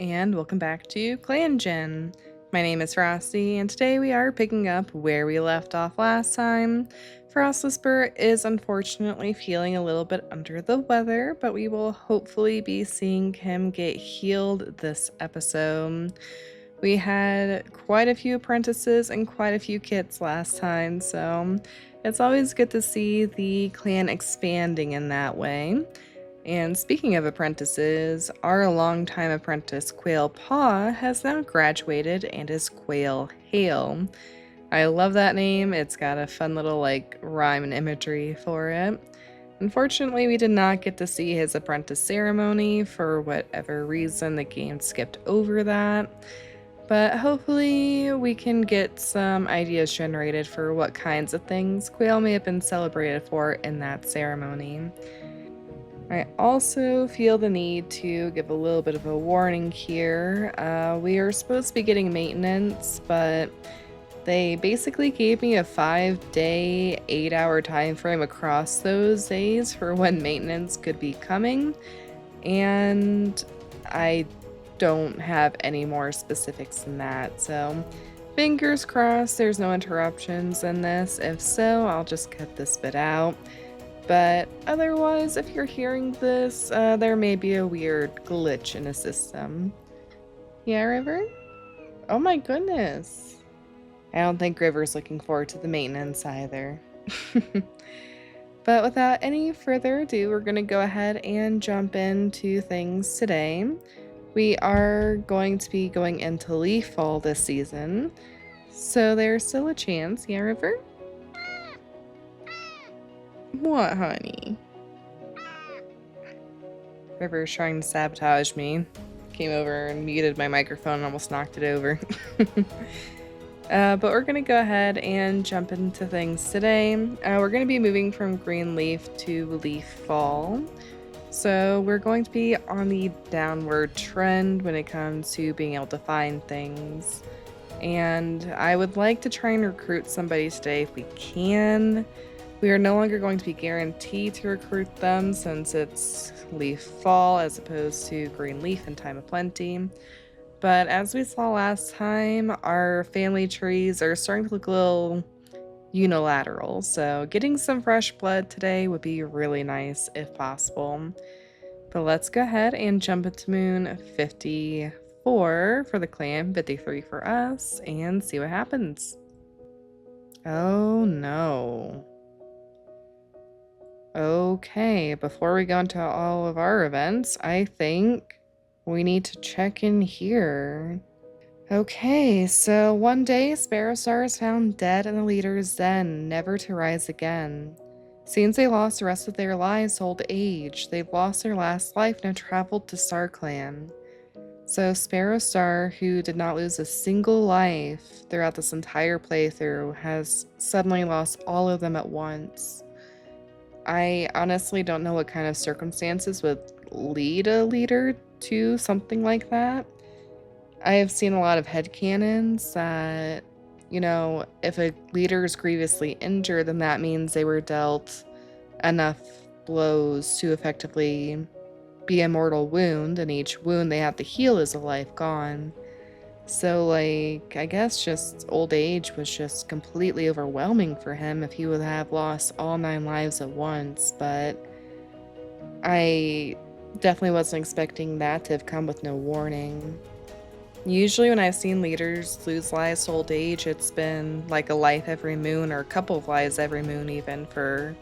and welcome back to LifeGen. My name is Frosty, and today we are picking up where we left off last time. Frost Whisper is unfortunately feeling a little bit under the weather, but we will hopefully be seeing him get healed this episode. We had quite a few apprentices and quite a few kits last time, so it's always good to see the clan expanding in that way. And speaking of apprentices, our longtime apprentice Quail Paw has now graduated and is Quail Hale. I love that name. It's got a fun little rhyme and imagery for it. Unfortunately, we did not get to see his apprentice ceremony. For whatever reason, the game skipped over that. But hopefully we can get some ideas generated for what kinds of things Quail may have been celebrated for in that ceremony. I also feel the need to give a little bit of a warning here. We are supposed to be getting maintenance, but they basically gave me a 5-day, 8-hour time frame across those days for when maintenance could be coming, and I don't have any more specifics than that, so fingers crossed there's no interruptions in this. If so, I'll just cut this bit out. But otherwise, if you're hearing this, there may be a weird glitch in the system. Yeah, River? Oh my goodness. I don't think River's looking forward to the maintenance either. But without any further ado, we're going to go ahead and jump into things today. We are going to be going into leaf fall this season, so there's still a chance. Yeah, River? What, honey? River's trying to sabotage me. Came over and muted my microphone and almost knocked it over. But we're going to go ahead and jump into things today. We're going to be moving from green leaf to leaf fall. So we're going to be on the downward trend when it comes to being able to find things. And I would like to try and recruit somebody today if we can. We are no longer going to be guaranteed to recruit them since it's leaf fall as opposed to green leaf in time of plenty. But as we saw last time, our family trees are starting to look a little unilateral, so getting some fresh blood today would be really nice if possible. But let's go ahead and jump into Moon 54 for the clan, 53 for us, and see what happens. Oh no. Okay, before we go into all of our events, I think we need to check in here. Okay, so one day, Sparrowstar is found dead in the leader's den, never to rise again. Since they lost the rest of their lives to old age, they've lost their last life and have traveled to StarClan. So Sparrowstar, who did not lose a single life throughout this entire playthrough, has suddenly lost all of them at once. I honestly don't know what kind of circumstances would lead a leader to something like that. I have seen a lot of headcanons that, if a leader is grievously injured, then that means they were dealt enough blows to effectively be a mortal wound, and each wound they have to heal is a life gone. So, I guess just old age was just completely overwhelming for him if he would have lost all 9 lives at once, but I definitely wasn't expecting that to have come with no warning. Usually when I've seen leaders lose lives to old age, it's been like a life every moon or a couple of lives every moon even for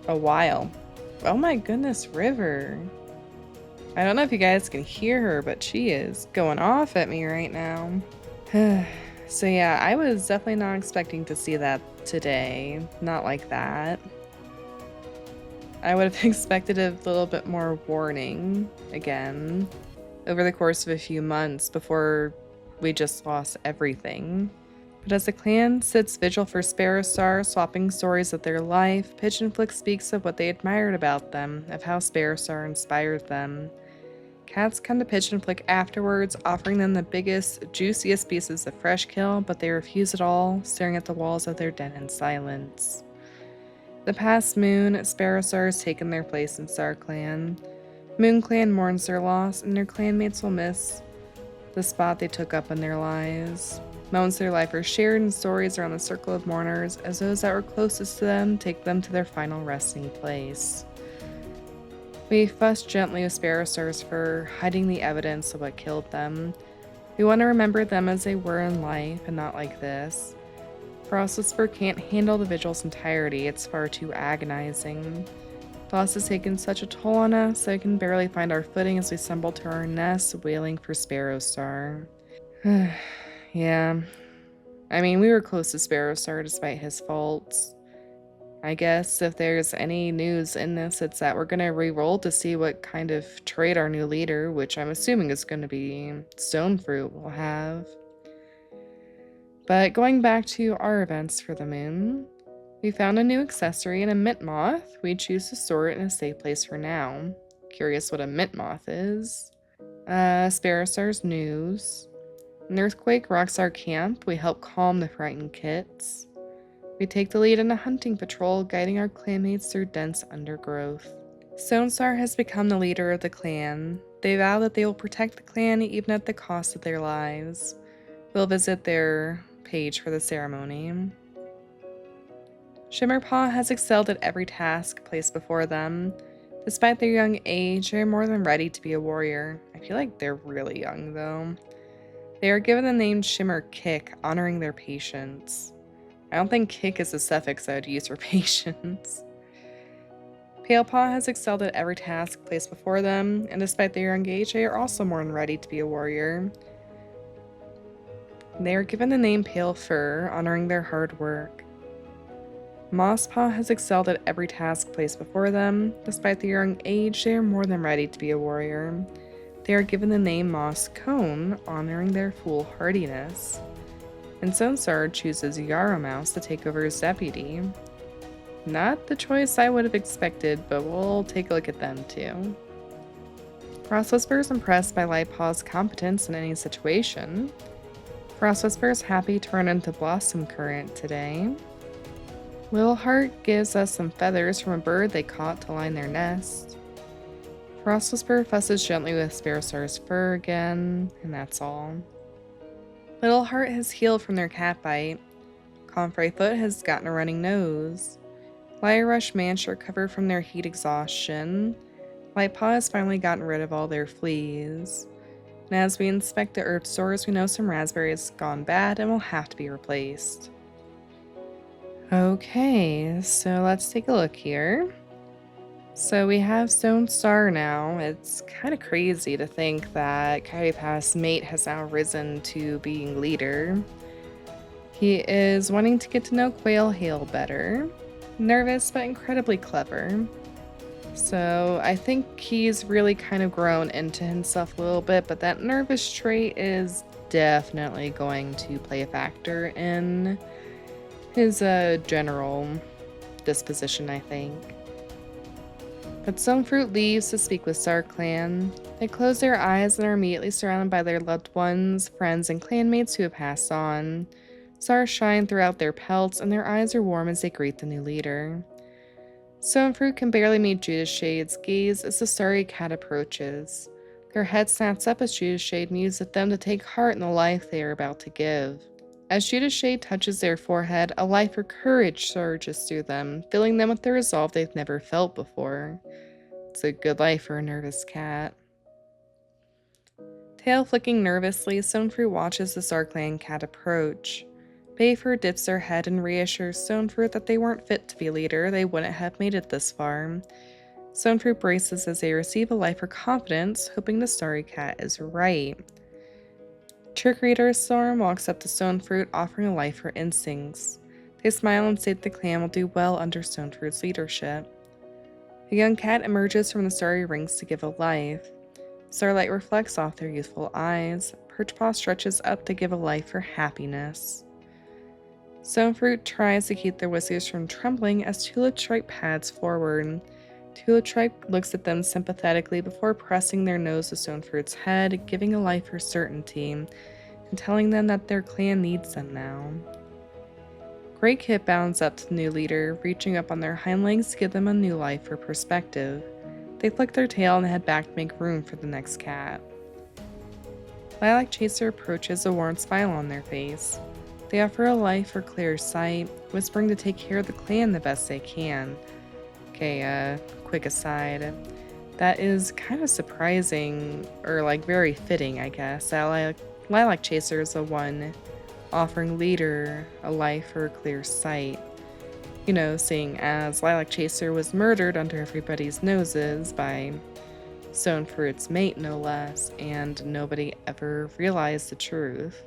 a while. Oh my goodness, River. I don't know if you guys can hear her, but she is going off at me right now. So yeah, I was definitely not expecting to see that today. Not like that. I would have expected a little bit more warning again over the course of a few months before we just lost everything. But as the clan sits vigil for Sparrowstar, swapping stories of their life, Pigeonflick speaks of what they admired about them, of how Sparrowstar inspired them. Cats come to Pigeonflick afterwards, offering them the biggest, juiciest pieces of fresh kill, but they refuse it all, staring at the walls of their den in silence. The past moon, Sparrowstar has taken their place in StarClan. MoonClan mourns their loss, and their clanmates will miss the spot they took up in their lives. Moments of their life are shared in stories around the circle of mourners, as those that were closest to them take them to their final resting place. We fuss gently with Sparrow Stars for hiding the evidence of what killed them. We want to remember them as they were in life and not like this. Frost Whisper can't handle the vigil's entirety, it's far too agonizing. Loss has taken such a toll on us that we can barely find our footing as we stumble to our nest, wailing for Sparrow Star. Yeah. I mean, we were close to Sparrow Star despite his faults. I guess if there's any news in this, it's that we're going to re-roll to see what kind of trait our new leader, which I'm assuming is going to be Stonefruit, will have. But going back to our events for the moon, we found a new accessory in a mint moth. We choose to store it in a safe place for now. Curious what a mint moth is. Sparrow Star's news. An earthquake rocks our camp. We help calm the frightened kits. We take the lead in a hunting patrol, guiding our clanmates through dense undergrowth. Stonestar has become the leader of the clan. They vow that they will protect the clan even at the cost of their lives. We'll visit their page for the ceremony. Shimmerpaw has excelled at every task placed before them. Despite their young age, they are more than ready to be a warrior. I feel like they're really young, though. They are given the name Shimmer Kick, honoring their patience. I don't think kick is a suffix I would use for patience. Palepaw has excelled at every task placed before them, and despite their young age, they are also more than ready to be a warrior. They are given the name Pale Fur, honoring their hard work. Mosspaw has excelled at every task placed before them. Despite their young age, they are more than ready to be a warrior. They are given the name Moss Cone, honoring their foolhardiness. And Sonsar chooses Yarrow Mouse to take over as deputy. Not the choice I would have expected, but we'll take a look at them too. Frost Whisper is impressed by Lightpaw's competence in any situation. Frost Whisper is happy to run into Blossom Current today. Little Heart gives us some feathers from a bird they caught to line their nest. Frost Whisper fusses gently with Sparrowstar's fur again, and that's all. Little Heart has healed from their cat bite. Comfreyfoot has gotten a running nose. Liar Rush managed to recover from their heat exhaustion. Lightpaw has finally gotten rid of all their fleas. And as we inspect the herb stores, we know some raspberries gone bad and will have to be replaced. Okay, so let's take a look here. So we have Stone Star now. It's kind of crazy to think that Kyriepath's mate has now risen to being leader. He is wanting to get to know Quail Hale better. Nervous but incredibly clever. So I think he's really kind of grown into himself a little bit, but that nervous trait is definitely going to play a factor in his general disposition, I think. But Stonefruit leaves to speak with Star Clan. They close their eyes and are immediately surrounded by their loved ones, friends, and clanmates who have passed on. Stars shine throughout their pelts, and their eyes are warm as they greet the new leader. Stonefruit can barely meet Judas Shade's gaze as the starry cat approaches. Their head snaps up as Judas Shade mews at them to take heart in the life they are about to give. As Judas Shade touches their forehead, a life of courage surges through them, filling them with the resolve they've never felt before. It's a good life for a nervous cat. Tail flicking nervously, Stonefruit watches the Starclan cat approach. Bayfur dips their head and reassures Stonefruit that they weren't fit to be leader, they wouldn't have made it this far. Stonefruit braces as they receive a life for confidence, hoping the starry cat is right. Trick Reader Storm walks up to Stonefruit, offering a life for instincts. They smile and state the clan will do well under Stonefruit's leadership. A young cat emerges from the starry rings to give a life. Starlight reflects off their youthful eyes. Perchpaw stretches up to give a life for happiness. Stonefruit tries to keep their whiskers from trembling as Tulip Stripe pads forward. Tulip Stripe looks at them sympathetically before pressing their nose to Stonefruit's head, giving a life for certainty, and telling them that their clan needs them now. Great Kit bounds up to the new leader, reaching up on their hind legs to give them a new life for perspective. They flick their tail and head back to make room for the next cat. Lilac Chaser approaches, a warm smile on their face. They offer a life or clear sight, whispering to take care of the clan the best they can. Okay, quick aside. That is kind of surprising, or like very fitting, I guess, that Lilac Chaser is the one offering Leader a life or a clear sight. You know, seeing as Lilac Chaser was murdered under everybody's noses by Stone Fruit's mate, no less, and nobody ever realized the truth.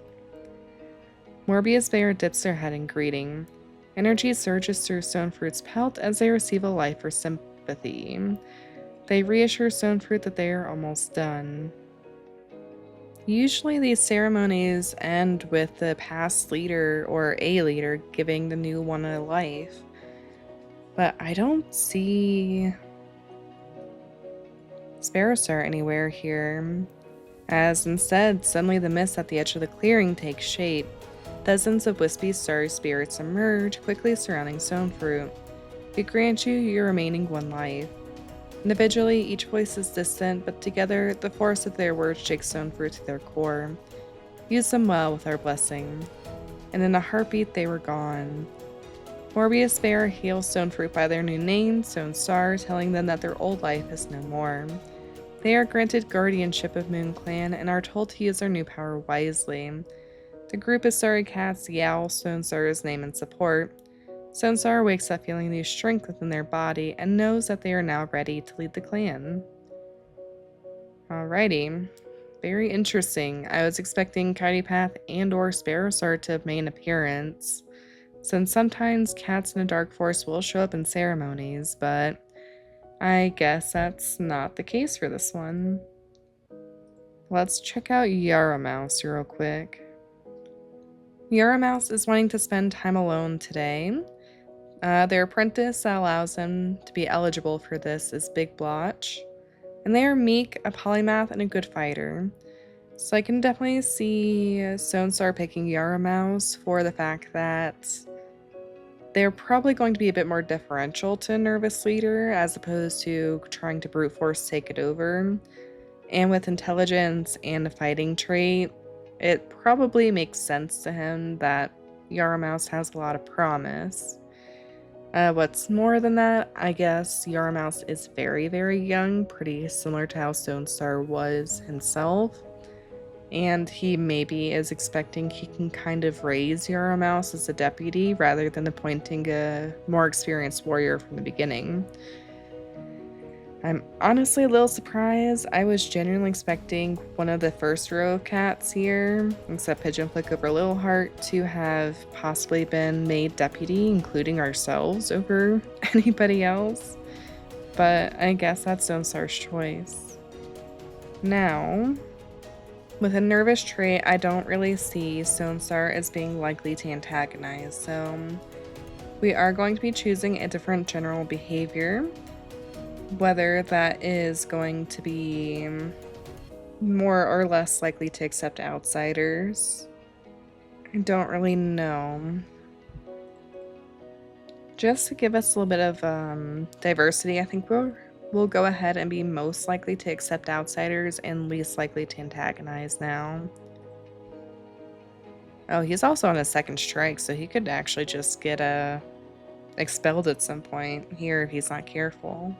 Morbius Bear dips their head in greeting. Energy surges through Stone Fruit's pelt as they receive a life or sympathy. They reassure Stone Fruit that they are almost done. Usually these ceremonies end with the past leader or a leader giving the new one a life. But I don't see Sparrowstar anywhere here, as instead, suddenly the mist at the edge of the clearing takes shape. Dozens of wispy starry spirits emerge, quickly surrounding Stone Fruit. We grant you your remaining one life. Individually, each voice is distant, but together, the force of their words shakes Stone Fruit to their core. Use them well with our blessing. And in a heartbeat, they were gone. Morbius Bear hails Stone Fruit by their new name, Stone Star, telling them that their old life is no more. They are granted guardianship of MoonClan and are told to use their new power wisely. The group of starry cats yowl Stone Star's name in support. Stone Star wakes up feeling new strength within their body and knows that they are now ready to lead the clan. Alrighty. Very interesting. I was expecting Coyote Path and or Sparrowstar to make an appearance, since sometimes cats in a dark forest will show up in ceremonies, but I guess that's not the case for this one. Let's check out Yara Mouse real quick. Yara Mouse is wanting to spend time alone today. Their apprentice that allows them to be eligible for this is Big Blotch. And they are meek, a polymath, and a good fighter. So I can definitely see Stone Star picking Yara Mouse for the fact that they're probably going to be a bit more deferential to a nervous leader as opposed to trying to brute force take it over. And with intelligence and a fighting trait, it probably makes sense to him that Yara Mouse has a lot of promise. What's more than that, I guess Yara Mouse is very, very young, pretty similar to how Stone Star was himself. And he maybe is expecting he can kind of raise Yara Mouse as a deputy rather than appointing a more experienced warrior from the beginning. I'm honestly a little surprised. I was genuinely expecting one of the first row of cats here, except Pigeon Flick over Little Heart, to have possibly been made deputy, including ourselves, over anybody else. But I guess that's Stone Star's choice. Now, with a nervous trait, I don't really see Stone Star as being likely to antagonize, so we are going to be choosing a different general behavior. Whether that is going to be more or less likely to accept outsiders, I don't really know. Just to give us a little bit of diversity, I think we'll go ahead and be most likely to accept outsiders and least likely to antagonize now. Oh, he's also on a second strike, so he could actually just get expelled at some point here if he's not careful.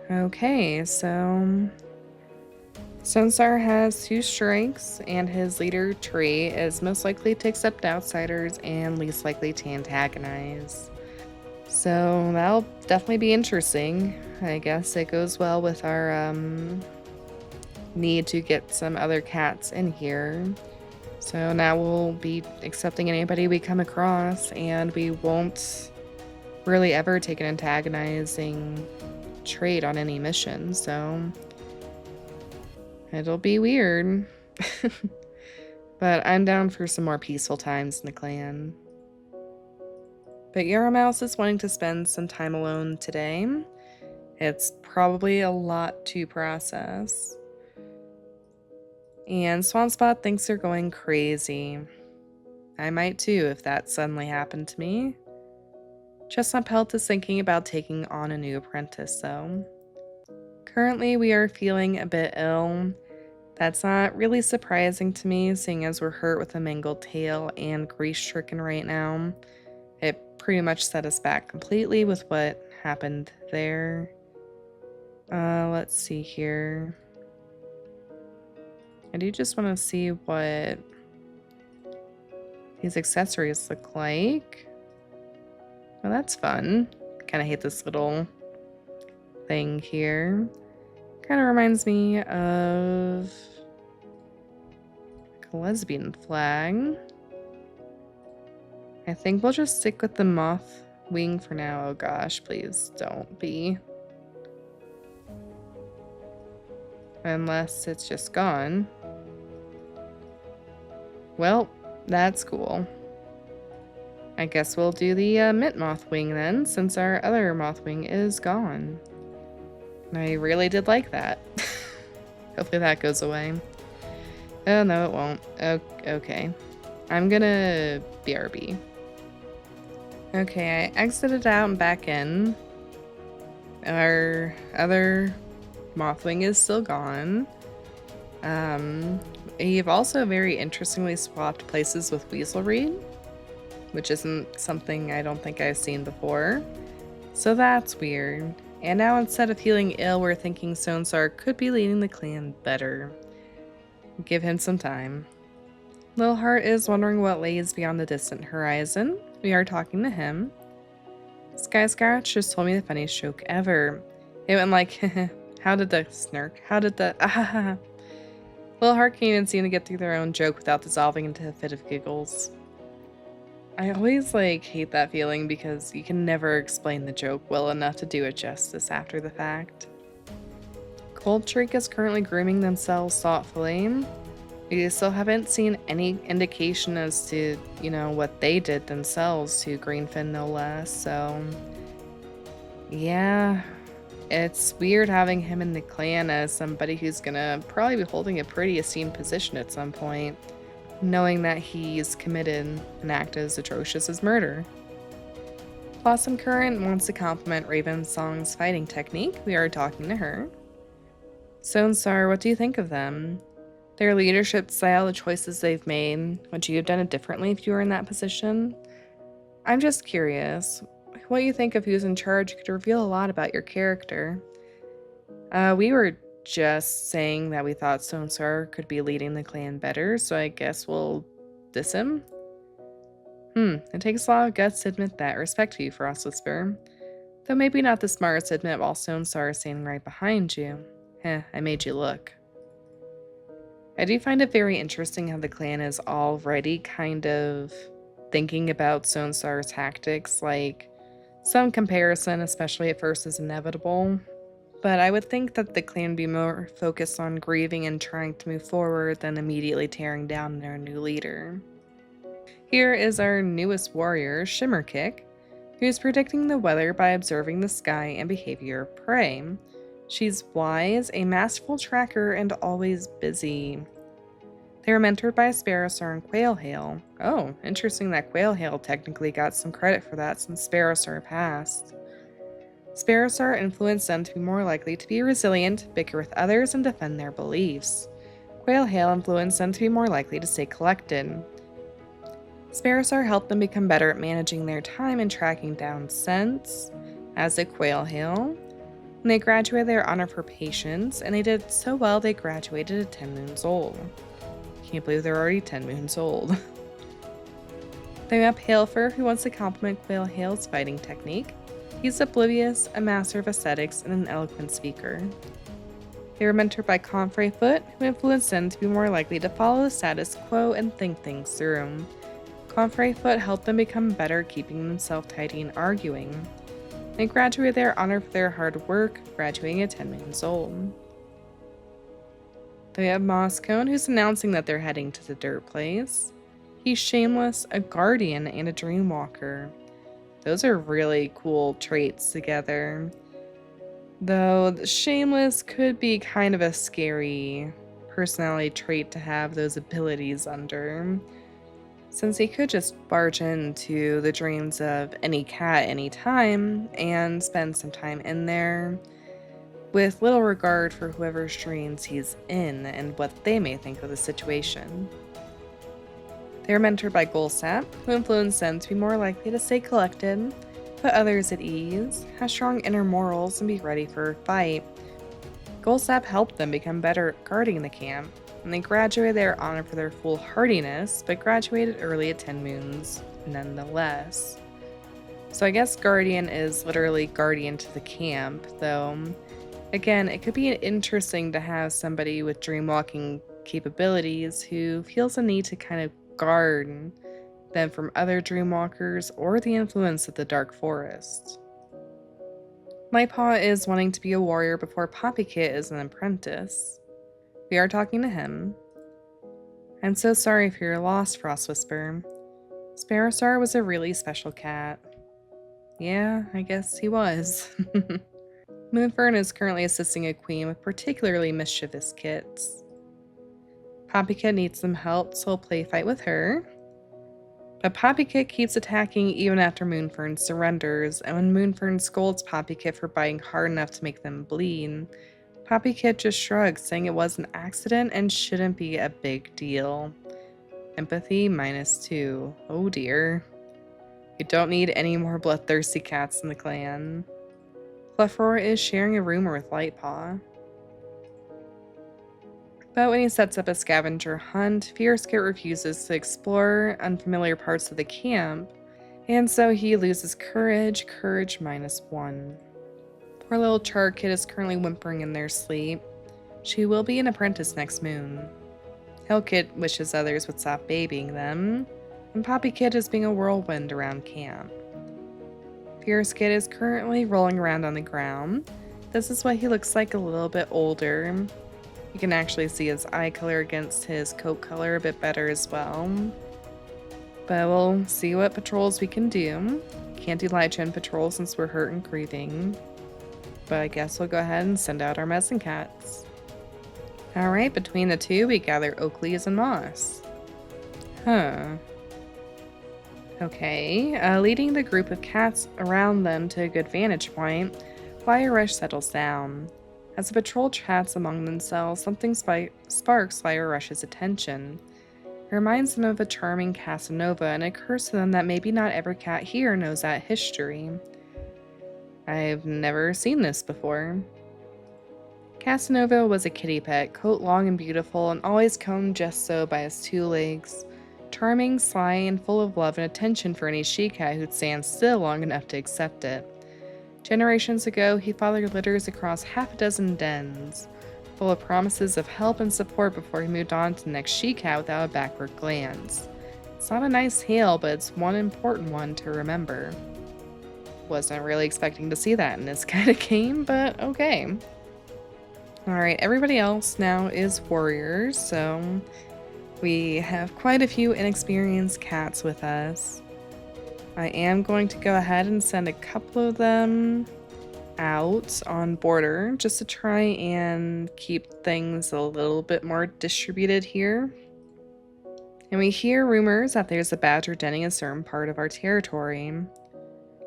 Okay, so Stone Star has 2 strikes, and his leader trait is most likely to accept outsiders and least likely to antagonize. So that'll definitely be interesting. I guess it goes well with our need to get some other cats in here. So now we'll be accepting anybody we come across, and we won't really ever take an antagonizing trait on any mission, so it'll be weird. But I'm down for some more peaceful times in the clan. But Yara Mouse is wanting to spend some time alone today. It's probably a lot to process. And Swanspot thinks they're going crazy. I might too if that suddenly happened to me. Chestnut Pelt is thinking about taking on a new apprentice, though. Currently, we are feeling a bit ill. That's not really surprising to me, seeing as we're hurt with a mangled tail and grief-stricken right now. It pretty much set us back completely with what happened there. Let's see here. I do just want to see what these accessories look like. Well, that's fun. Kind of hate this little thing here. Kind of reminds me of like a lesbian flag. I think we'll just stick with the moth wing for now. Oh gosh, please don't be. Unless it's just gone. Well, that's cool. I guess we'll do the mint moth wing then, since our other moth wing is gone. I really did like that. Hopefully that goes away. Oh, no, it won't. Okay. I'm gonna BRB. Okay, I exited out and back in. Our other mothwing is still gone. You've also very interestingly swapped places with Weaselreed, which isn't something I don't think I've seen before. So that's weird. And now instead of feeling ill, we're thinking Sonsar could be leading the clan better. Give him some time. Little Heart is wondering what lays beyond the distant horizon. We are talking to him. Sky Scratch just told me the funniest joke ever. It went like, how did the snark? How did the ah? Little Heart can't even seem to get through their own joke without dissolving into a fit of giggles. I always hate that feeling because you can never explain the joke well enough to do it justice after the fact. Cold Shriek is currently grooming themselves thoughtfully. We still haven't seen any indication as to, what they did themselves to Greenfin no less, so yeah, it's weird having him in the clan as somebody who's gonna probably be holding a pretty esteemed position at some point, knowing that he's committed an act as atrocious as murder. Blossom Current wants to compliment Raven Song's fighting technique. We are talking to her. Sonsar, what do you think of them? Their leadership style, the choices they've made. Would you have done it differently if you were in that position? I'm just curious. What you think of who's in charge could reveal a lot about your character. We were just saying that we thought Sonsar could be leading the clan better, so I guess we'll diss him? It takes a lot of guts to admit that. Respect to you, Frost Whisper. Though maybe not the smartest to admit while Sonsar is standing right behind you. I made you look. I do find it very interesting how the clan is already kind of thinking about Sonsar's tactics, some comparison, especially at first, is inevitable. But I would think that the clan would be more focused on grieving and trying to move forward than immediately tearing down their new leader. Here is our newest warrior, Shimmerkick, who's predicting the weather by observing the sky and behavior of prey. She's wise, a masterful tracker, and always busy. They were mentored by Sparrowstar and Quailhail. Oh, interesting that Quailhail technically got some credit for that since Sparrowstar passed. Sparrowstar influenced them to be more likely to be resilient, bicker with others, and defend their beliefs. Quailhail influenced them to be more likely to stay collected. Sparrowstar helped them become better at managing their time and tracking down scents, as did Quailhail. When they graduated, they were honored for patience, and they did so well they graduated at 10 moons old. Can't believe they're already 10 moons old. They have Hailfur, who wants to compliment Quailhail's fighting technique. He's oblivious, a master of aesthetics, and an eloquent speaker. They were mentored by Comfreyfoot, who influenced them to be more likely to follow the status quo and think things through. Comfreyfoot helped them become better at keeping themselves tidy and arguing. They graduated their honor for their hard work, graduating at 10 moons old. They have Mosscone, who's announcing that they're heading to the dirt place. He's shameless, a guardian, and a dreamwalker. Those are really cool traits together. Though shameless could be kind of a scary personality trait to have those abilities under, since he could just barge into the dreams of any cat anytime and spend some time in there. with little regard for whoever's dreams he's in and what they may think of the situation. They are mentored by Golsap, who influenced them to be more likely to stay collected, put others at ease, have strong inner morals, and be ready for a fight. Golsap helped them become better at guarding the camp. When they graduated, they are honored for their foolhardiness, but graduated early at 10 moons nonetheless. So I guess Guardian is literally guardian to the camp, though again, it could be interesting to have somebody with dreamwalking capabilities who feels a need to kind of guard them from other dreamwalkers or the influence of the dark forest. Lightpaw is wanting to be a warrior before Poppykit is an apprentice. We are talking to him. I'm so sorry for your loss, Frost Whisper. Sparrowstar was a really special cat. Yeah, I guess he was. Moonfern is currently assisting a queen with particularly mischievous kits. Poppykit needs some help, so he'll play fight with her. But Poppykit keeps attacking even after Moonfern surrenders, and when Moonfern scolds Poppykit for biting hard enough to make them bleed, Poppykit just shrugs, saying it was an accident and shouldn't be a big deal. Empathy -2. Oh dear. We don't need any more bloodthirsty cats in the clan. Clefroy is sharing a rumor with Lightpaw. But when he sets up a scavenger hunt, Fiercekit refuses to explore unfamiliar parts of the camp, and so he loses courage -1. Poor little Charkit is currently whimpering in their sleep. She will be an apprentice next moon. Hellkit wishes others would stop babying them, and Poppykit is being a whirlwind around camp. Fiercekit is currently rolling around on the ground. This is what he looks like a little bit older. You can actually see his eye color against his coat color a bit better as well. But we'll see what patrols we can do. Can't do LifeGen patrols since we're hurt and grieving. But I guess we'll go ahead and send out our medicine cats. Alright, between the two we gather oak leaves and moss. Huh. Okay, leading the group of cats around them to a good vantage point, Fire Rush settles down. As the patrol chats among themselves, something sparks Fire Rush's attention. It reminds them of a charming Casanova, and it occurs to them that maybe not every cat here knows that history. I've never seen this before. Casanova was a kitty pet, coat long and beautiful, and always combed just so by his 2 legs. Charming, sly, and full of love and attention for any she-cat who'd stand still long enough to accept it. Generations ago, he fathered litters across half a dozen dens, full of promises of help and support before he moved on to the next she-cat without a backward glance. It's not a nice tale, but it's one important one to remember. Wasn't really expecting to see that in this kind of game, but okay. Alright, everybody else now is warriors, so we have quite a few inexperienced cats with us. I am going to go ahead and send a couple of them out on border just to try and keep things a little bit more distributed here. And we hear rumors that there's a badger denning a certain part of our territory.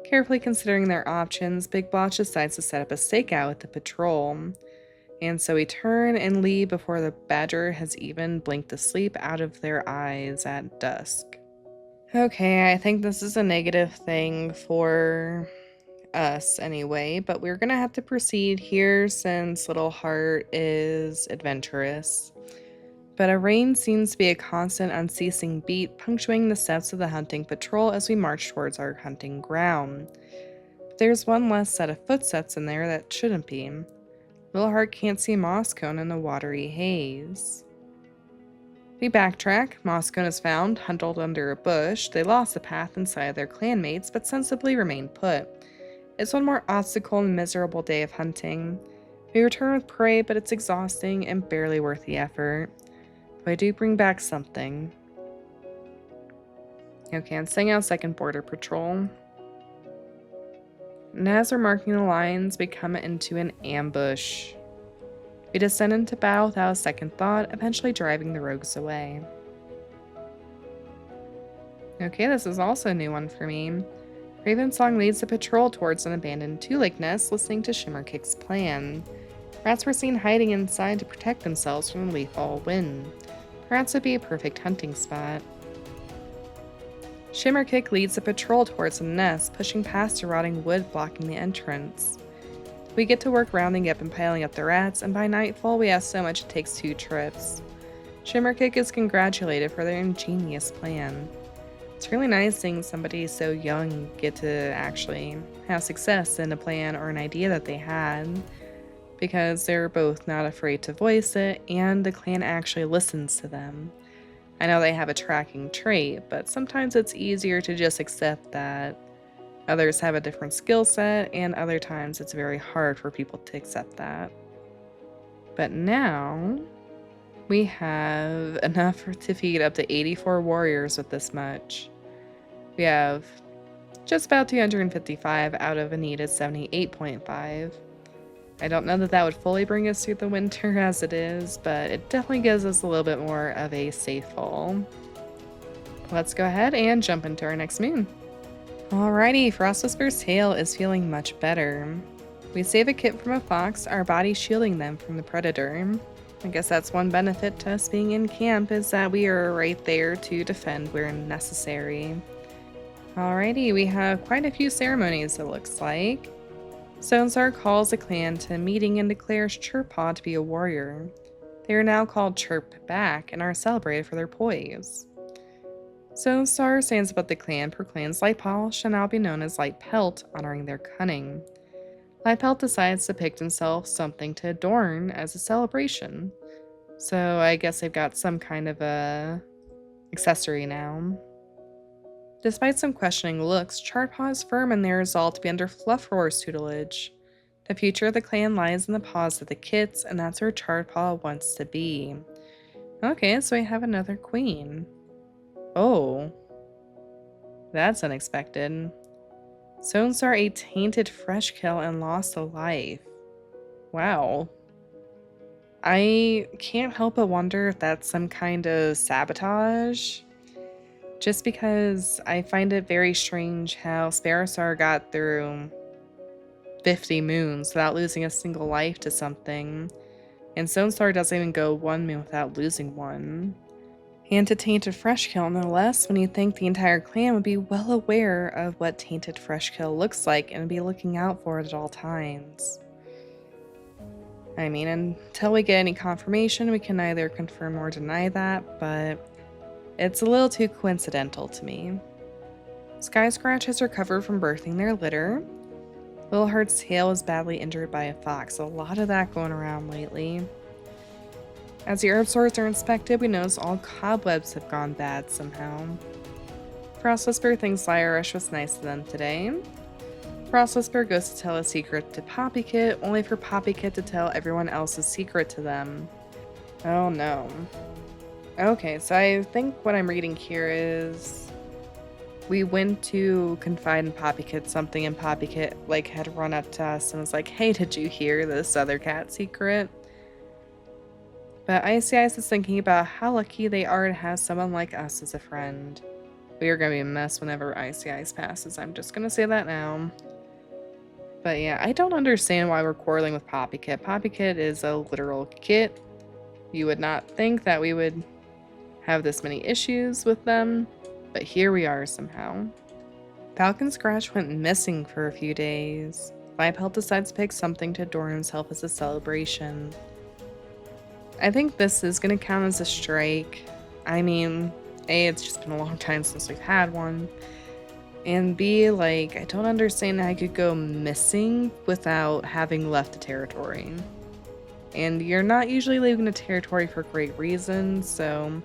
Carefully considering their options, Big Blotch decides to set up a stakeout with the patrol. And so we turn and leave before the badger has even blinked the sleep out of their eyes at dusk. Okay, I think this is a negative thing for us anyway, but we're gonna have to proceed here since Little Heart is adventurous. But a rain seems to be a constant, unceasing beat, punctuating the steps of the hunting patrol as we march towards our hunting ground. But there's one less set of footsteps in there that shouldn't be. Little Heart can't see Mosscone in the watery haze. We backtrack. Mosscone is found, huddled under a bush. They lost the path inside of their clanmates, but sensibly remain put. It's one more obstacle in a miserable day of hunting. We return with prey, but it's exhausting and barely worth the effort. But I do bring back something. Okay, I'm sending out second border patrol. And as we're marking the lines, we come into an ambush. We descend into battle without a second thought, eventually driving the rogues away. Okay, this is also a new one for me. Ravensong leads the patrol towards an abandoned two-lake nest, listening to Shimmerkick's plan. Rats were seen hiding inside to protect themselves from lethal wind. Rats would be a perfect hunting spot. Shimmerkick leads the patrol towards the nest, pushing past the rotting wood blocking the entrance. We get to work rounding up and piling up the rats, and by nightfall we have so much it takes 2 trips. Shimmerkick is congratulated for their ingenious plan. It's really nice seeing somebody so young get to actually have success in a plan or an idea that they had, because they're both not afraid to voice it, and the clan actually listens to them. I know they have a tracking trait, but sometimes it's easier to just accept that others have a different skill set, and other times it's very hard for people to accept that. But now, we have enough to feed up to 84 warriors with this much. We have just about 255 out of a needed 78.5. I don't know that that would fully bring us through the winter as it is, but it definitely gives us a little bit more of a safe fall. Let's go ahead and jump into our next moon. Alrighty, Frost Whisper's tail is feeling much better. We save a kit from a fox, our body shielding them from the predator. I guess that's one benefit to us being in camp, is that we are right there to defend where necessary. Alrighty, we have quite a few ceremonies it looks like. Stonestar calls the clan to a meeting and declares Chirpaw to be a warrior. They are now called Chirp Back and are celebrated for their poise. Stonestar stands above the clan, proclaims Lightpaw shall now be known as Lightpelt, honoring their cunning. Lightpelt decides to pick himself something to adorn as a celebration. So I guess they've got some kind of a accessory now. Despite some questioning looks, Chartpaw is firm in their resolve to be under Fluffroar's tutelage. The future of the clan lies in the paws of the kits, and that's where Chartpaw wants to be. Okay, so we have another queen. Oh. That's unexpected. Stonestar ate tainted fresh kill and lost a life. Wow. I can't help but wonder if that's some kind of sabotage. Just because I find it very strange how Sparrowstar got through 50 moons without losing a single life to something, and Stonestar doesn't even go 1 moon without losing one. And to Tainted Freshkill, no less, when you think the entire clan would be well aware of what Tainted Freshkill looks like and be looking out for it at all times. I mean, until we get any confirmation, we can neither confirm nor deny that, but it's a little too coincidental to me. Sky Scratch has recovered from birthing their litter. Little Heart's tail is badly injured by a fox, a lot of that going around lately. As the herb stores are inspected, we notice all cobwebs have gone bad somehow. Frost Whisper thinks Lyrush was nice to them today. Frost Whisper goes to tell a secret to Poppykit, only for Poppykit to tell everyone else's secret to them. Oh no. Okay, so I think what I'm reading here is we went to confide in Poppykit something, and Poppykit had run up to us and was like, hey, did you hear this other cat secret? But Icy Ice is thinking about how lucky they are to have someone like us as a friend. We are going to be a mess whenever Icy Ice passes, I'm just going to say that now. But yeah, I don't understand why we're quarreling with Poppykit. Poppykit is a literal kit. You would not think that we would have this many issues with them, but here we are somehow. Falcon Scratch went missing for a few days. Lightpelt decides to pick something to adorn himself as a celebration. I think this is going to count as a strike. I mean, A, it's just been a long time since we've had one, and B, I don't understand how I could go missing without having left a territory. And you're not usually leaving a territory for great reasons, so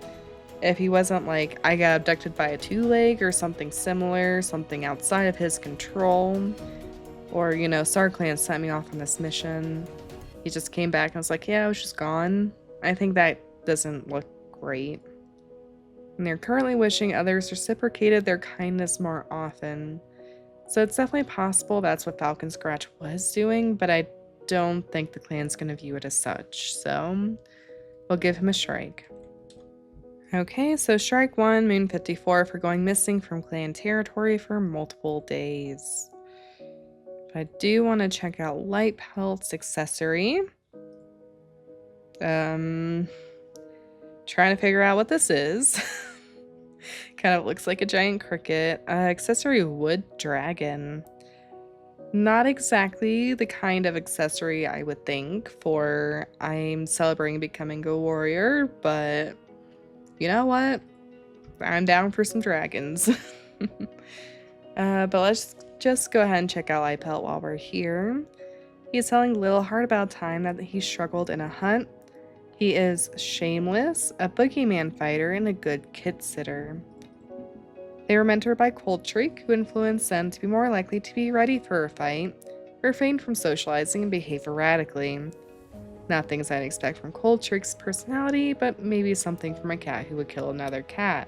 if he wasn't I got abducted by a 2-leg or something similar, something outside of his control, or, StarClan sent me off on this mission, he just came back and was like, yeah, I was just gone. I think that doesn't look great. And they're currently wishing others reciprocated their kindness more often. So it's definitely possible that's what Falcon Scratch was doing, but I don't think the clan's going to view it as such, so we'll give him a strike. Okay, so strike 1, Moon 54 for going missing from clan territory for multiple days. But I do want to check out Lightpelt's accessory. Trying to figure out what this is. Kind of looks like a giant cricket. Accessory wood dragon. Not exactly the kind of accessory I would think for I'm celebrating becoming a warrior, but you know what? I'm down for some dragons. But let's just go ahead and check out iPelt while we're here. He's telling Lil Heart about time that he struggled in a hunt. He is shameless, a boogeyman fighter, and a good kit sitter. They were mentored by Coldtreak, who influenced them to be more likely to be ready for a fight, refrain from socializing, and behave erratically. Not things I'd expect from Coldtreak's personality, but maybe something from a cat who would kill another cat.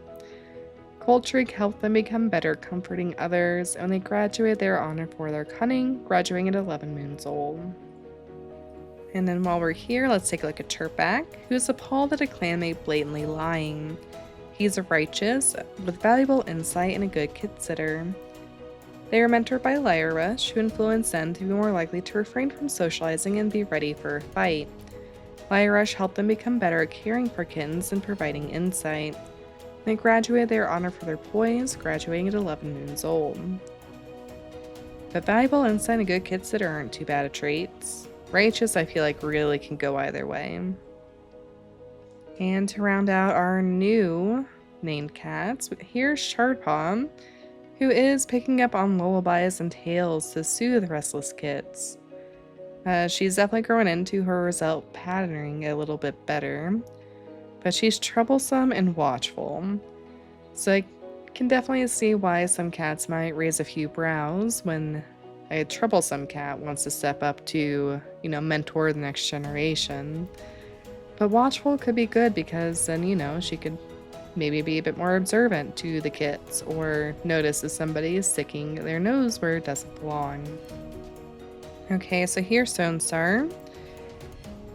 Coldtreak helped them become better comforting others, and when they graduated, they were honored for their cunning, graduating at 11 moons old. And then while we're here, let's take a look at Chirpback, who is appalled at a clanmate blatantly lying. He's righteous, with valuable insight and a good kid sitter. They were mentored by Lyra Rush, who influenced them to be more likely to refrain from socializing and be ready for a fight. Lyra Rush helped them become better at caring for kittens and providing insight. When they graduated, they were honored for their poise, graduating at 11 moons old. But valuable insight and a good kid sitter aren't too bad of traits. Righteous, I feel like, really can go either way. And to round out our new named cats, here's Shardpaw, who is picking up on lullabies and tales to soothe restless kits. She's definitely growing into her result patterning a little bit better, but she's troublesome and watchful. So I can definitely see why some cats might raise a few brows when a troublesome cat wants to step up to, mentor the next generation. But watchful could be good because then, she could maybe be a bit more observant to the kits or notice if somebody is sticking their nose where it doesn't belong. Okay, so here's Stone Star.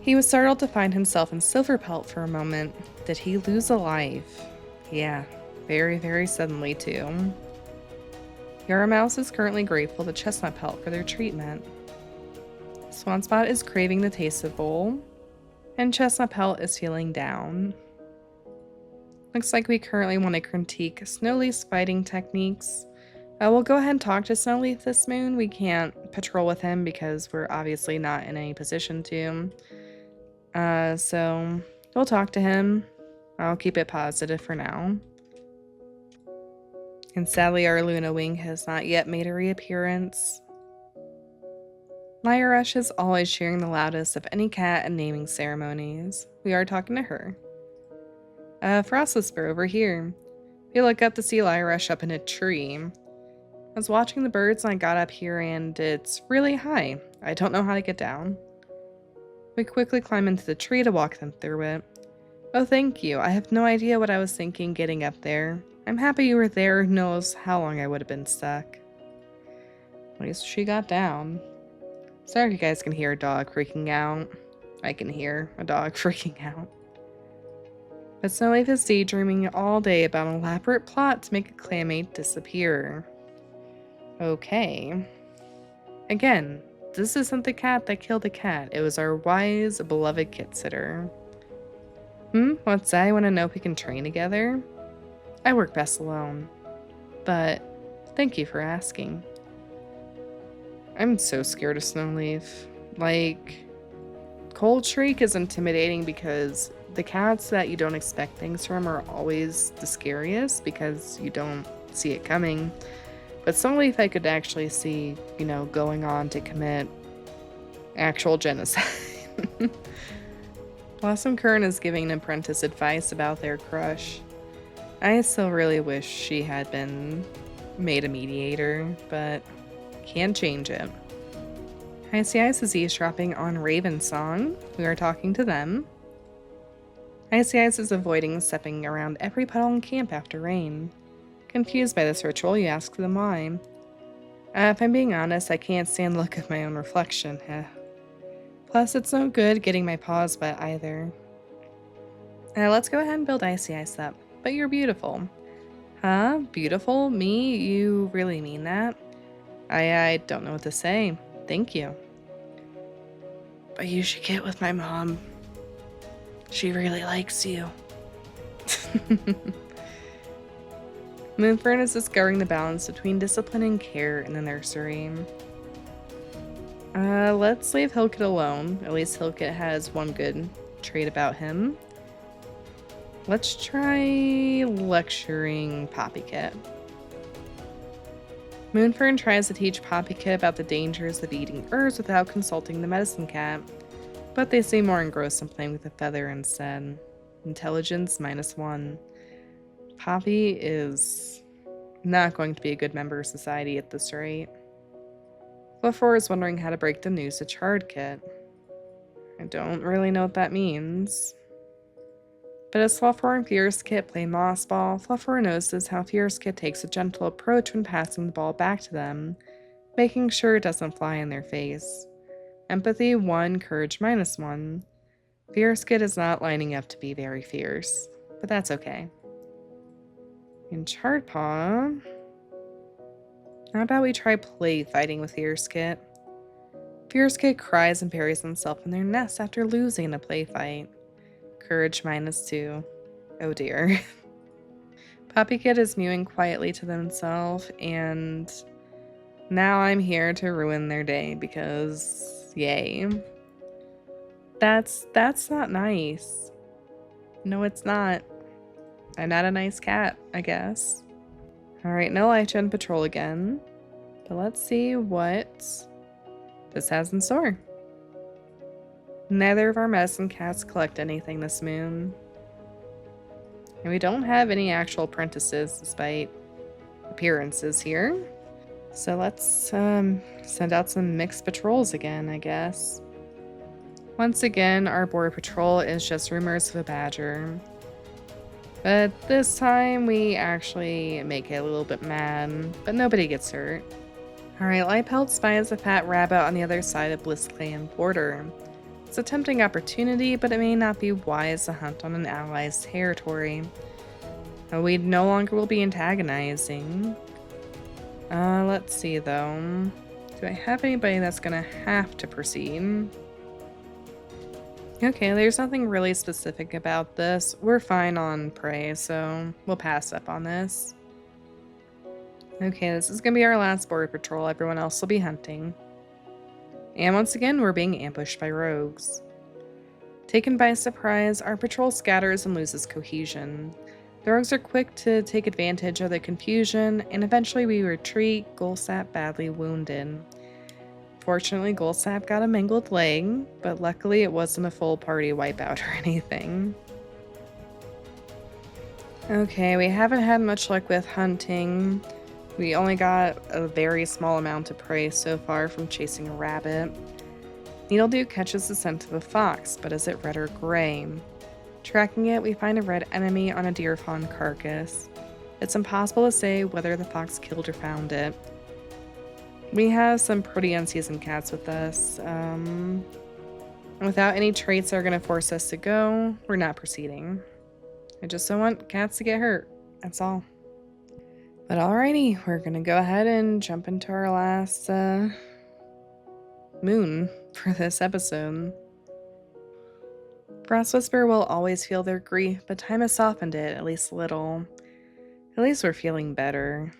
He was startled to find himself in Silverpelt for a moment. Did he lose a life? Yeah, very, very suddenly too. Yaramouse is currently grateful to Chestnut Pelt for their treatment. Swanspot is craving the taste of bowl, and Chestnut Pelt is feeling down. Looks like we currently want to critique Snowleaf's fighting techniques. We'll go ahead and talk to Snowleaf this moon. We can't patrol with him because we're obviously not in any position to. So we'll talk to him. I'll keep it positive for now. And sadly, our Luna Wing has not yet made a reappearance. Lyra Rush is always cheering the loudest of any cat at naming ceremonies. We are talking to her. Frost Whisper over here. We look up to see Lyra Rush up in a tree. I was watching the birds and I got up here and it's really high. I don't know how to get down. We quickly climb into the tree to walk them through it. Oh, thank you. I have no idea what I was thinking getting up there. I'm happy you were there. Who knows how long I would have been stuck. At least she got down. Sorry if you guys can hear a dog freaking out. I can hear a dog freaking out. But Snowleaf is daydreaming all day about an elaborate plot to make a clanmate disappear. Okay. Again, this isn't the cat that killed the cat. It was our wise, beloved kit sitter. What's that? I want to know if we can train together? I work best alone. But thank you for asking. I'm so scared of Snowleaf. Like, Coldtreak is intimidating because the cats that you don't expect things from are always the scariest because you don't see it coming. But Snowleaf I could actually see, going on to commit actual genocide. Blossom Kern is giving an apprentice advice about their crush. I still really wish she had been made a mediator, but can't change it. Icy Ice is eavesdropping on Raven's song. We are talking to them. Icy Ice is avoiding stepping around every puddle in camp after rain. Confused by this ritual, you ask them why. If I'm being honest, I can't stand the look of my own reflection. Plus, it's no good getting my paws wet either. Let's go ahead and build Icy Ice up. But you're beautiful. Huh? Beautiful? Me? You really mean that? I don't know what to say. Thank you. But you should get with my mom. She really likes you. Moonfern is discovering the balance between discipline and care in the nursery. Let's leave Hilkit alone. At least Hilkit has one good trait about him. Let's try lecturing Poppykit. Moonfern tries to teach Poppykit about the dangers of eating herbs without consulting the medicine cat, but they seem more engrossed in playing with the feather instead. Intelligence -1. Poppy is not going to be a good member of society at this rate. Fluffer is wondering how to break the news to Chardkit. I don't really know what that means. But as Fluffer and Fierce-Kit play Moss Ball, Fluffer notices how Fierce-Kit takes a gentle approach when passing the ball back to them, making sure it doesn't fly in their face. Empathy 1, Courage -1. Fierce-Kit is not lining up to be very fierce, but that's okay. In Chardpaw, how about we try play fighting with Fierce-Kit? Fierce-Kit cries and buries himself in their nest after losing a play fight. Courage -2. Oh dear. Poppykit is mewing quietly to themselves, and now I'm here to ruin their day because yay. That's not nice. No, it's not. I'm not a nice cat, I guess. Alright, no LifeGen patrol again. But let's see what this has in store. Neither of our medicine cats collect anything this moon. And we don't have any actual apprentices despite appearances here. So let's send out some mixed patrols again, I guess. Once again, our border patrol is just rumors of a badger. But this time we actually make it a little bit mad, but nobody gets hurt. Alright, Liepelt spies a fat rabbit on the other side of BlizzClan border. It's a tempting opportunity, but it may not be wise to hunt on an ally's territory. We no longer will be antagonizing. Let's see though. Do I have anybody that's gonna have to proceed? Okay, there's nothing really specific about this. We're fine on prey, so we'll pass up on this. Okay, this is gonna be our last border patrol. Everyone else will be hunting. And once again, we're being ambushed by rogues. Taken by surprise, our patrol scatters and loses cohesion. The rogues are quick to take advantage of the confusion, and eventually we retreat, Gulsap badly wounded. Fortunately, Gulsap got a mangled leg, but luckily it wasn't a full party wipeout or anything. Okay, we haven't had much luck with hunting. We only got a very small amount of prey so far from chasing a rabbit. Needledew catches the scent of a fox, but is it red or gray? Tracking it, we find a red enemy on a deer fawn carcass. It's impossible to say whether the fox killed or found it. We have some pretty unseasoned cats with us. Without any traits that are going to force us to go, we're not proceeding. I just don't want cats to get hurt. That's all. But alrighty, we're gonna go ahead and jump into our last moon for this episode. Frost Whisper will always feel their grief, but time has softened it, at least a little. At least we're feeling better.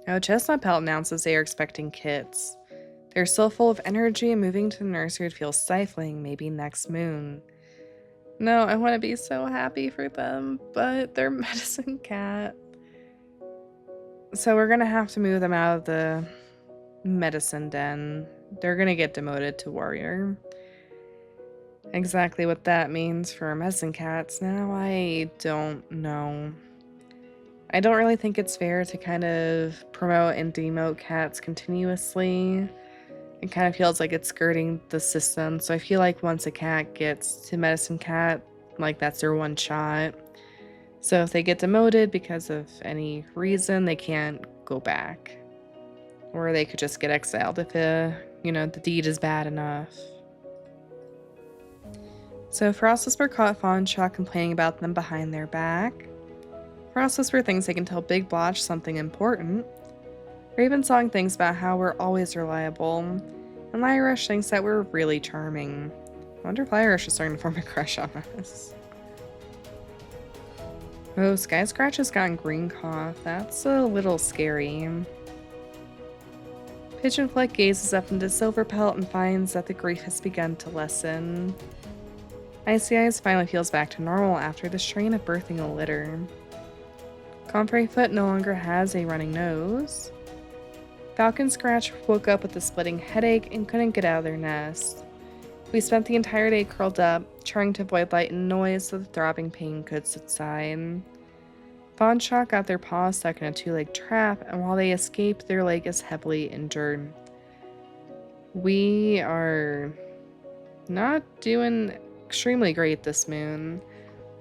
Oh, Chestnut Pelt announces they are expecting kits. They're still full of energy, and moving to the nursery would feel stifling, maybe next moon. No, I want to be so happy for them, but they're medicine cat. So we're gonna have to move them out of the medicine den. They're gonna get demoted to warrior. Exactly what that means for medicine cats now, I don't know. I don't really think it's fair to kind of promote and demote cats continuously. It kind of feels like it's skirting the system, so I feel like once a cat gets to medicine cat, like that's their one shot. So if they get demoted because of any reason, they can't go back. Or they could just get exiled if the deed is bad enough. So Frost Whisper caught Fawnshaw complaining about them behind their back. Frost Whisper thinks they can tell Big Blotch something important. Ravensong thinks about how we're always reliable, and Lyrush thinks that we're really charming. I wonder if Irish is starting to form a crush on us. Oh, Sky Scratch has gotten green cough. That's a little scary. Pigeon Fleck gazes up into Silver Pelt and finds that the grief has begun to lessen. Icy Eyes finally feels back to normal after the strain of birthing a litter. Comfrey Foot no longer has a running nose. Falcon Scratch woke up with a splitting headache and couldn't get out of their nest. We spent the entire day curled up, trying to avoid light and noise so the throbbing pain could subside. Fawn Shock got their paws stuck in a two-leg trap, and while they escaped, their leg is heavily injured. We are not doing extremely great this moon.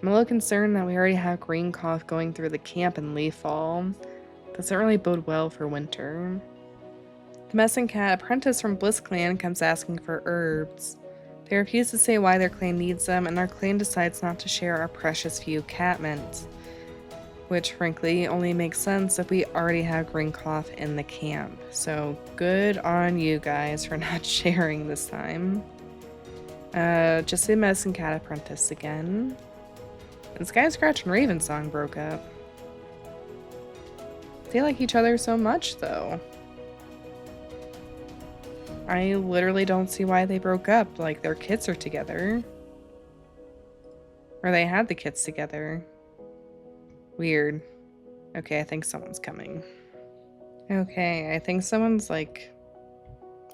I'm a little concerned that we already have green cough going through the camp in leaf fall. Doesn't really bode well for winter. The Messin Cat apprentice from Bliss Clan comes asking for herbs. They refuse to say why their clan needs them, and our clan decides not to share our precious few cat mints. Which, frankly, only makes sense if we already have green cough in the camp. So, good on you guys for not sharing this time. Just the Medicine Cat apprentice again. And Sky Scratch and Raven Song broke up. They like each other so much, though. I literally don't see why they broke up. Like, their kids are together. Or they had the kids together. Weird. Okay, I think someone's coming. Okay, I think someone's, like,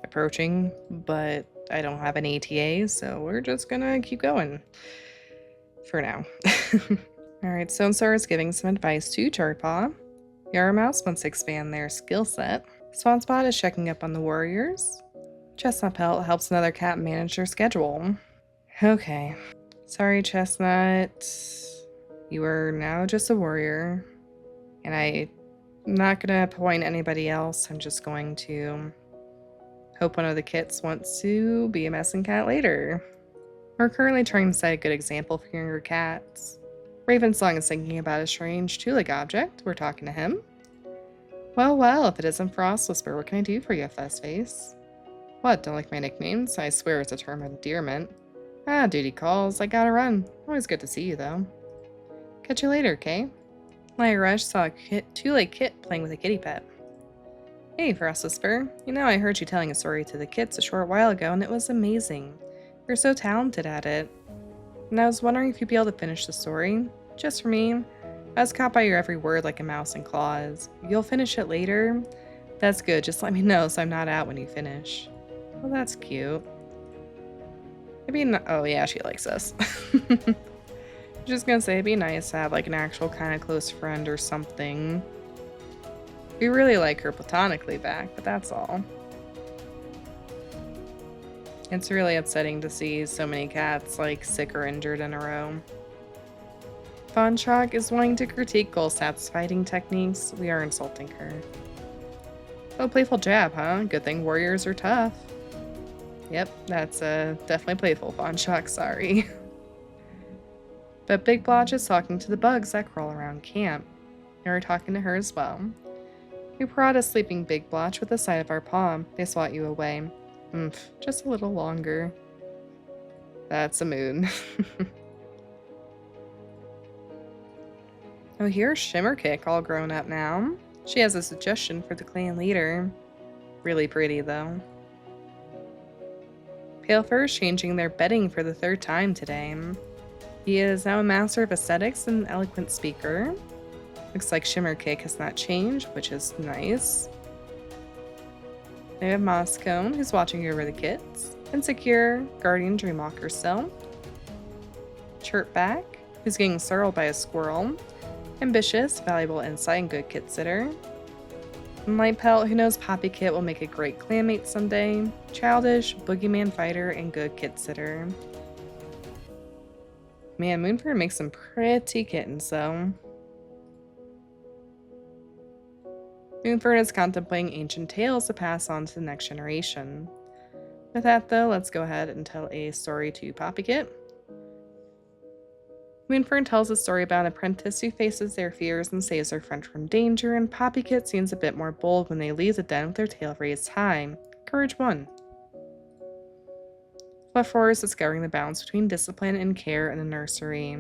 approaching, but I don't have an ATA, so we're just gonna keep going. For now. Alright, Stonestar is giving some advice to Chartpaw. Yarmouse wants to expand their skill set. Swanspot is checking up on the warriors. Chestnut Pelt helps another cat manage their schedule. Okay. Sorry, Chestnut. You are now just a warrior. And I'm not gonna appoint anybody else. I'm just going to hope one of the kits wants to be a Messin Cat later. We're currently trying to set a good example for younger cats. Ravensong is thinking about a strange two-leg object. We're talking to him. Well, if it isn't Frost Whisper, what can I do for you, Festface? What, don't like my nicknames? I swear it's a term of endearment. Ah, duty calls. I gotta run. Always good to see you, though. Catch you later, Kay. Light Rush saw a two-leg kit playing with a kitty pet. Hey, Frost Whisper. You know, I heard you telling a story to the kits a short while ago, and it was amazing. You're so talented at it. And I was wondering if you'd be able to finish the story. Just for me. I was caught by your every word like a mouse in claws. You'll finish it later? That's good, just let me know so I'm not out when you finish. Well, that's cute. Oh yeah, she likes us. Just gonna say, it'd be nice to have like an actual kind of close friend or something. We really like her platonically back, but that's all. It's really upsetting to see so many cats like sick or injured in a row. Fawnchok is wanting to critique Golsat's fighting techniques. We are insulting her. Oh, playful jab, huh? Good thing warriors are tough. Yep, that's definitely playful, Fawnchok, sorry. But Big Blotch is talking to the bugs that crawl around camp. And we're talking to her as well. We prod a sleeping Big Blotch with the side of our paw. They swat you away. Just a little longer. That's a mood. Oh, here's Shimmerkick all grown up now. She has a suggestion for the clan leader. Really pretty, though. Palefur is changing their bedding for the third time today. He is now a master of aesthetics and an eloquent speaker. Looks like Shimmerkick has not changed, which is nice. They have Mosscone, who's watching over the kits. Insecure, Guardian Dreamwalker still. Chirpback, who's getting startled by a squirrel. Ambitious, valuable insight, and good kit sitter. And Lightpelt, who knows Poppy Kit will make a great clanmate someday. Childish, boogeyman fighter, and good kit sitter. Man, Moonford makes some pretty kittens, though. Moonford is contemplating ancient tales to pass on to the next generation. With that, though, let's go ahead and tell a story to Poppykit. Moonford tells a story about an apprentice who faces their fears and saves their friend from danger, and Poppykit seems a bit more bold when they leave the den with their tail raised high. Courage 1. Fluff Roar is discovering the balance between discipline and care in the nursery.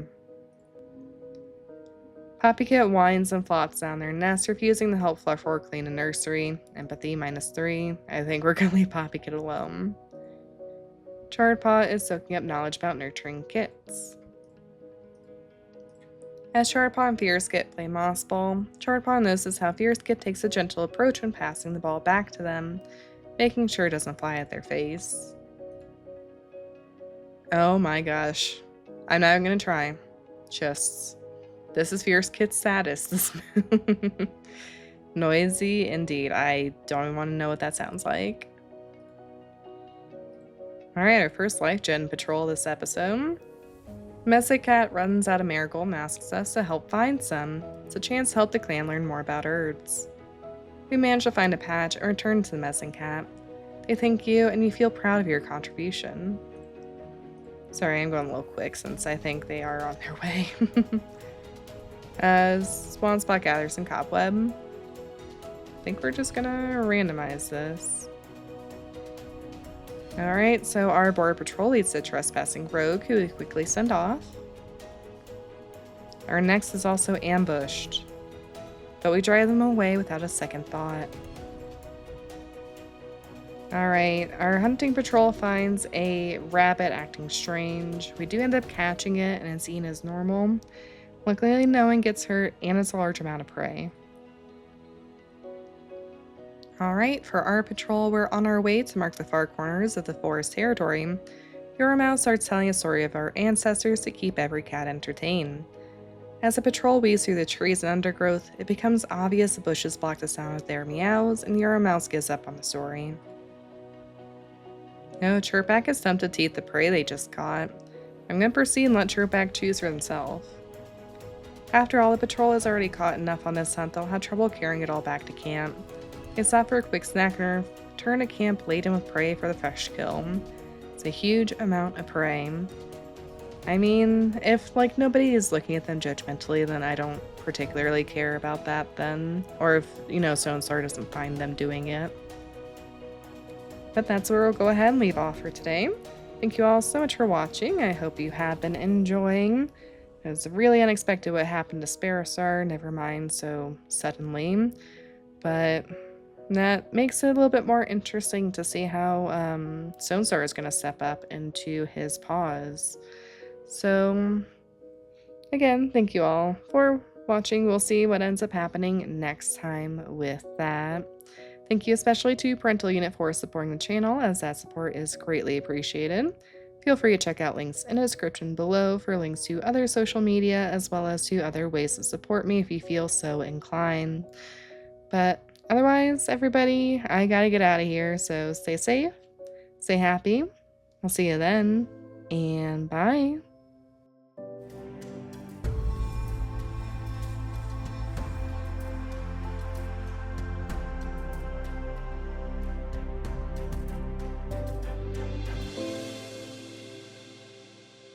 Poppycat whines and flops down their nest, refusing to help Fluff Roar clean the nursery. Empathy -3. I think we're going to leave Poppycat alone. Charredpaw is soaking up knowledge about nurturing kits. As Charredpaw and Fierce Kit play Moss Ball, Charredpaw notices how Fierce Kit takes a gentle approach when passing the ball back to them, making sure it doesn't fly at their face. Oh my gosh. I'm not even gonna try. This is Fierce Kit's status. Noisy indeed. I don't even want to know what that sounds like. Alright, our first LifeGen patrol this episode. Messy Cat runs out of marigold and asks us to help find some. It's a chance to help the clan learn more about herbs. We manage to find a patch and return to the Messy Cat. They thank you and you feel proud of your contribution. Sorry, I'm going a little quick since I think they are on their way. Spawn Spot gathers some cobweb. I think we're just gonna randomize this. Alright, so our border patrol leads to a trespassing rogue who we quickly send off. Our next is also ambushed, but we drive them away without a second thought. Alright, our hunting patrol finds a rabbit acting strange. We do end up catching it and it's eaten as normal. Luckily, no one gets hurt and it's a large amount of prey. Alright, for our patrol, we're on our way to mark the far corners of the forest territory. Yoromao starts telling a story of our ancestors to keep every cat entertained. As the patrol weaves through the trees and undergrowth, it becomes obvious the bushes block the sound of their meows, and Yoromao gives up on the story. No, Chirpback is tempted to eat the prey they just caught. I'm going to proceed and let Chirpback choose for himself. After all, the patrol has already caught enough on this hunt, they'll have trouble carrying it all back to camp. They stop for a quick snack and return to camp laden with prey for the fresh kill. It's a huge amount of prey. I mean, if nobody is looking at them judgmentally, then I don't particularly care about that then. Or if, so-and-so doesn't find them doing it. But that's where we'll go ahead and leave off for today. Thank you all so much for watching. I hope you have been enjoying. It was really unexpected what happened to Sparrowstar, never mind so suddenly. But that makes it a little bit more interesting to see how Sonestar is going to step up into his paws. So, again, thank you all for watching. We'll see what ends up happening next time with that. Thank you especially to Parental Unit for supporting the channel, as that support is greatly appreciated. Feel free to check out links in the description below for links to other social media, as well as to other ways to support me if you feel so inclined. But otherwise, everybody, I gotta get out of here, so stay safe, stay happy. I'll see you then, and bye.